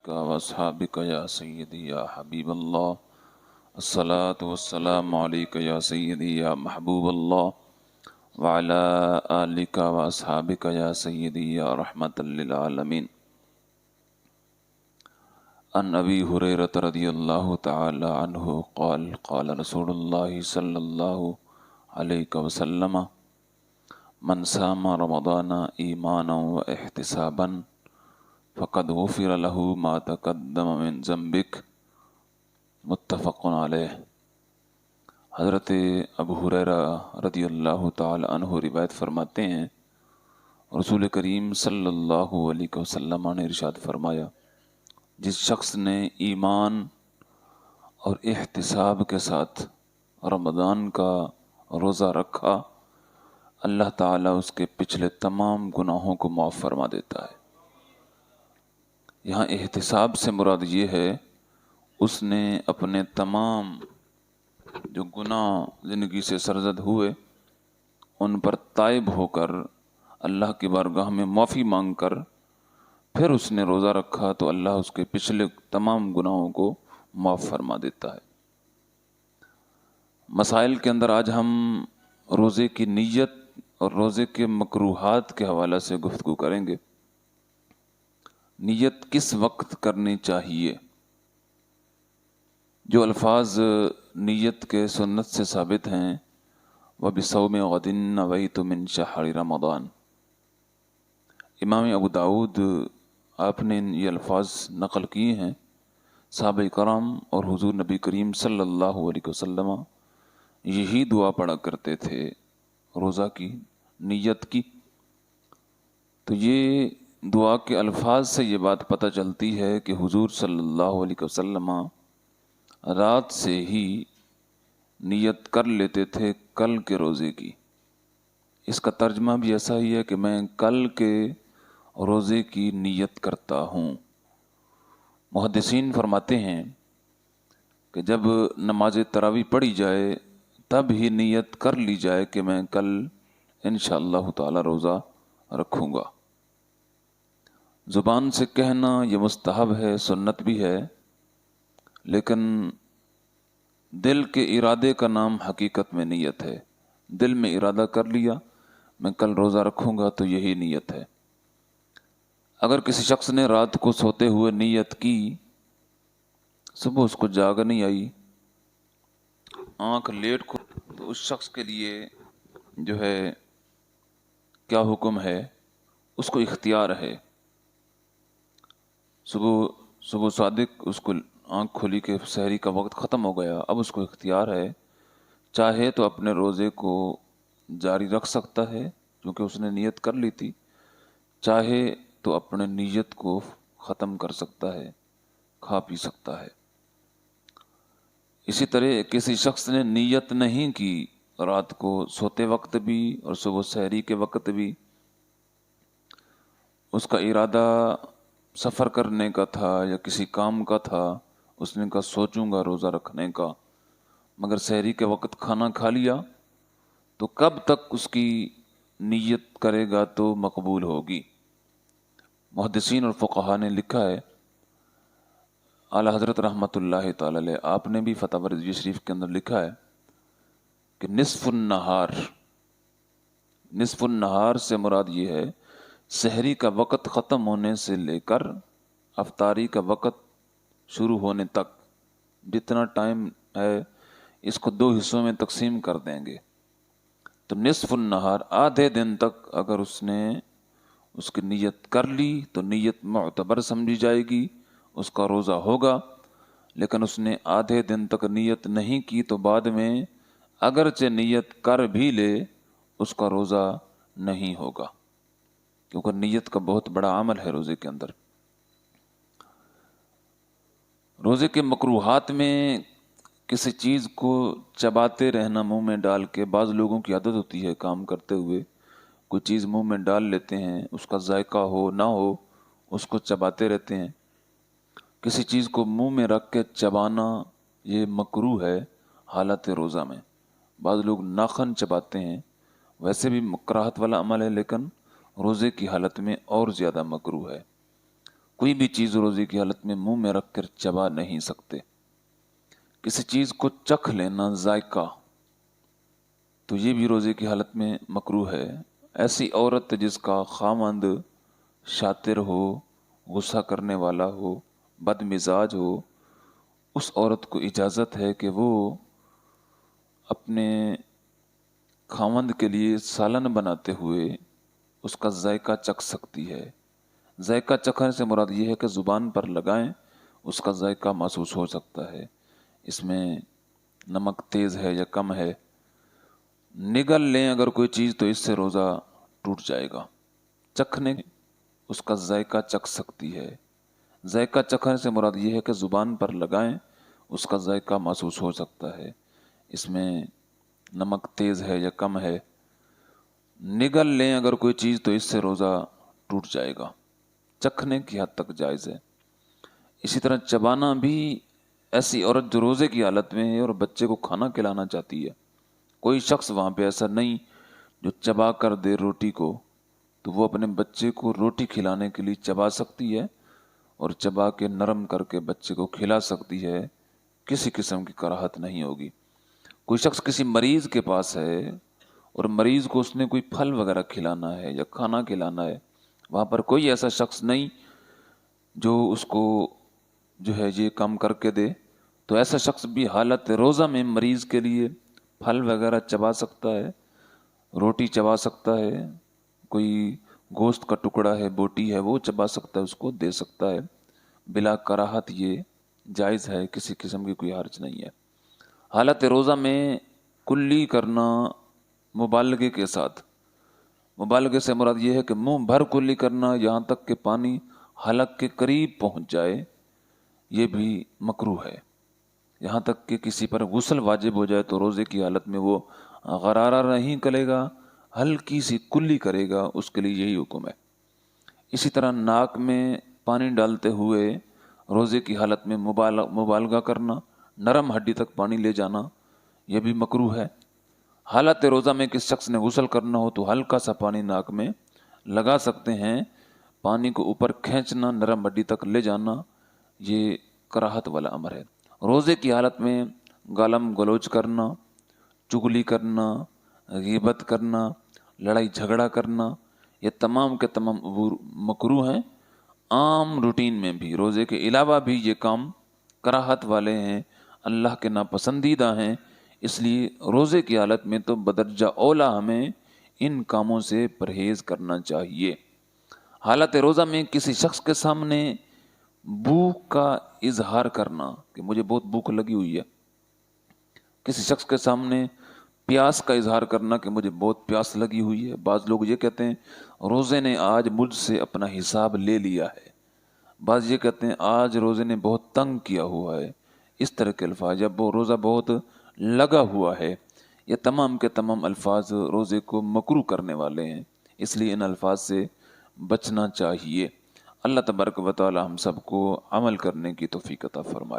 وأصحابك يا سيدي يا حبيب الله الصلاة والسلام عليك يا سيدي يا محبوب الله وعلى آلك وأصحابك يا سيدي يا رحمة للعالمين عن أبي هريرة رضي الله تعالى عنه قال قال رسول الله صلى الله عليه وسلم من صام رمضان إيمانا واحتسابا فقد غفر له ما تقدم من ذنبك متفق علیہ۔ حضرت ابو ہریرہ رضی اللہ تعالی عنہ روایت فرماتے ہیں، رسول کریم صلی اللہ علیہ وسلم نے ارشاد فرمایا، جس شخص نے ایمان اور احتساب کے ساتھ رمضان کا روزہ رکھا، اللہ تعالیٰ اس کے پچھلے تمام گناہوں کو معاف فرما دیتا ہے۔ یہاں احتساب سے مراد یہ ہے اس نے اپنے تمام جو گناہ زندگی سے سرزد ہوئے ان پر تائب ہو کر اللہ کی بارگاہ میں معافی مانگ کر پھر اس نے روزہ رکھا تو اللہ اس کے پچھلے تمام گناہوں کو معاف فرما دیتا ہے۔ مسائل کے اندر آج ہم روزے کی نیت اور روزے کے مکروہات کے حوالے سے گفتگو کریں گے۔ نیت کس وقت کرنی چاہیے؟ جو الفاظ نیت کے سنت سے ثابت ہیں، وَبِصَوْمِ غَدٍ نَوَيْتُ مِنْ شَهْرِ رمضان، امام ابو داؤد آپ نے یہ الفاظ نقل کیے ہیں۔ صحابہ کرام اور حضور نبی کریم صلی اللہ علیہ وسلم یہی دعا پڑھا کرتے تھے روزہ کی نیت کی۔ تو یہ دعا کے الفاظ سے یہ بات پتہ چلتی ہے کہ حضور صلی اللہ علیہ وسلم رات سے ہی نیت کر لیتے تھے کل کے روزے کی۔ اس کا ترجمہ بھی ایسا ہی ہے کہ میں کل کے روزے کی نیت کرتا ہوں۔ محدثین فرماتے ہیں کہ جب نماز تراویح پڑھی جائے تب ہی نیت کر لی جائے کہ میں کل انشاءاللہ تعالی روزہ رکھوں گا۔ زبان سے کہنا یہ مستحب ہے، سنت بھی ہے، لیکن دل کے ارادے کا نام حقیقت میں نیت ہے۔ دل میں ارادہ کر لیا میں کل روزہ رکھوں گا تو یہی نیت ہے۔ اگر کسی شخص نے رات کو سوتے ہوئے نیت کی، صبح اس کو جاگ نہیں آئی، آنکھ لیٹ کو، تو اس شخص کے لیے جو ہے کیا حکم ہے؟ اس کو اختیار ہے۔ صبح صادق اس کو آنکھ کھلی کہ سحری کا وقت ختم ہو گیا، اب اس کو اختیار ہے، چاہے تو اپنے روزے کو جاری رکھ سکتا ہے کیونکہ اس نے نیت کر لی تھی، چاہے تو اپنے نیت کو ختم کر سکتا ہے، کھا پی سکتا ہے۔ اسی طرح کسی شخص نے نیت نہیں کی رات کو سوتے وقت بھی اور صبح سحری کے وقت بھی، اس کا ارادہ سفر کرنے کا تھا یا کسی کام کا تھا، اس نے کہا سوچوں گا روزہ رکھنے کا، مگر سحری کے وقت کھانا کھا لیا، تو کب تک اس کی نیت کرے گا تو مقبول ہوگی؟ محدثین اور فقہا نے لکھا ہے، اعلیٰ حضرت رحمۃ اللہ تعالی علیہ آپ نے بھی فتح رضویہ شریف کے اندر لکھا ہے کہ نصف النہار سے مراد یہ ہے سحری کا وقت ختم ہونے سے لے کر افطاری کا وقت شروع ہونے تک جتنا ٹائم ہے اس کو دو حصوں میں تقسیم کر دیں گے۔ تو نصف النہار آدھے دن تک اگر اس نے اس کی نیت کر لی تو نیت معتبر سمجھی جائے گی، اس کا روزہ ہوگا۔ لیکن اس نے آدھے دن تک نیت نہیں کی تو بعد میں اگرچہ نیت کر بھی لے اس کا روزہ نہیں ہوگا، کیونکہ نیت کا بہت بڑا عمل ہے روزے کے اندر۔ روزے کے مکروہات میں کسی چیز کو چباتے رہنا منہ میں ڈال کے، بعض لوگوں کی عادت ہوتی ہے کام کرتے ہوئے کوئی چیز منہ میں ڈال لیتے ہیں، اس کا ذائقہ ہو نہ ہو اس کو چباتے رہتے ہیں۔ کسی چیز کو منہ میں رکھ کے چبانا یہ مکروہ ہے حالت روزہ میں۔ بعض لوگ ناخن چباتے ہیں، ویسے بھی کراہت والا عمل ہے لیکن روزے کی حالت میں اور زیادہ مکروہ ہے۔ کوئی بھی چیز روزے کی حالت میں منہ میں رکھ کر چبا نہیں سکتے۔ کسی چیز کو چکھ لینا، ذائقہ، تو یہ بھی روزے کی حالت میں مکروہ ہے۔ ایسی عورت جس کا خاوند شاطر ہو، غصہ کرنے والا ہو، بد مزاج ہو، اس عورت کو اجازت ہے کہ وہ اپنے خاوند کے لیے سالن بناتے ہوئے اس کا ذائقہ چکھ سکتی ہے۔ ذائقہ چکھنے سے مراد یہ ہے کہ زبان پر لگائیں، اس کا ذائقہ محسوس ہو سکتا ہے، اس میں نمک تیز ہے یا کم ہے۔ نگل لیں اگر کوئی چیز تو اس سے روزہ ٹوٹ جائے گا۔ چکھنے اس کا ذائقہ چکھ سکتی ہے۔ ذائقہ چکھنے سے مراد یہ ہے کہ زبان پر لگائیں، اس کا ذائقہ محسوس ہو سکتا ہے، اس میں نمک تیز ہے یا کم ہے۔ نگل لیں اگر کوئی چیز تو اس سے روزہ ٹوٹ جائے گا۔ چکھنے کی حد تک جائز ہے۔ اسی طرح چبانا بھی، ایسی عورت جو روزے کی حالت میں ہے اور بچے کو کھانا کھلانا چاہتی ہے، کوئی شخص وہاں پہ ایسا نہیں جو چبا کر دے روٹی کو، تو وہ اپنے بچے کو روٹی کھلانے کے لیے چبا سکتی ہے اور چبا کے نرم کر کے بچے کو کھلا سکتی ہے، کسی قسم کی کراہت نہیں ہوگی۔ کوئی شخص کسی مریض کے پاس ہے اور مریض کو اس نے کوئی پھل وغیرہ کھلانا ہے یا کھانا کھلانا ہے، وہاں پر کوئی ایسا شخص نہیں جو اس کو جو ہے یہ کام کر کے دے، تو ایسا شخص بھی حالت روزہ میں مریض کے لیے پھل وغیرہ چبا سکتا ہے، روٹی چبا سکتا ہے، کوئی گوشت کا ٹکڑا ہے، بوٹی ہے، وہ چبا سکتا ہے، اس کو دے سکتا ہے، بلا کراہت یہ جائز ہے، کسی قسم کی کوئی حرج نہیں ہے۔ حالت روزہ میں کلی کرنا مبالغے کے ساتھ، مبالغے سے مراد یہ ہے کہ منہ بھر کلی کرنا یہاں تک کہ پانی حلق کے قریب پہنچ جائے، یہ بھی مکروہ ہے۔ یہاں تک کہ کسی پر غسل واجب ہو جائے تو روزے کی حالت میں وہ غرارہ نہیں کرے گا، ہلکی سی کلی کرے گا، اس کے لیے یہی حکم ہے۔ اسی طرح ناک میں پانی ڈالتے ہوئے روزے کی حالت میں مبالغہ کرنا، نرم ہڈی تک پانی لے جانا، یہ بھی مکروہ ہے۔ حالت روزہ میں کس شخص نے غسل کرنا ہو تو ہلکا سا پانی ناک میں لگا سکتے ہیں، پانی کو اوپر کھینچنا، نرم ہڈی تک لے جانا، یہ کراہت والا امر ہے۔ روزے کی حالت میں گالم گلوچ کرنا، چغلی کرنا، غیبت کرنا، لڑائی جھگڑا کرنا، یہ تمام کے تمام امور مکروہ ہیں۔ عام روٹین میں بھی، روزے کے علاوہ بھی یہ کام کراہت والے ہیں، اللہ کے ناپسندیدہ ہیں، اس لیے روزے کی حالت میں تو بدرجہ اولا ہمیں ان کاموں سے پرہیز کرنا چاہیے۔ حالت روزہ میں کسی شخص کے سامنے بھوک کا اظہار کرنا کہ مجھے بہت بھوک لگی ہوئی ہے، کسی شخص کے سامنے پیاس کا اظہار کرنا کہ مجھے بہت پیاس لگی ہوئی ہے۔ بعض لوگ یہ کہتے ہیں روزے نے آج مجھ سے اپنا حساب لے لیا ہے، بعض یہ کہتے ہیں آج روزے نے بہت تنگ کیا ہوا ہے، اس طرح کے الفاظ، جب وہ روزہ بہت لگا ہوا ہے، یہ تمام کے تمام الفاظ روزے کو مکروہ کرنے والے ہیں، اس لیے ان الفاظ سے بچنا چاہیے۔ اللہ تبارک و تعالی ہم سب کو عمل کرنے کی توفیق عطا فرمائے۔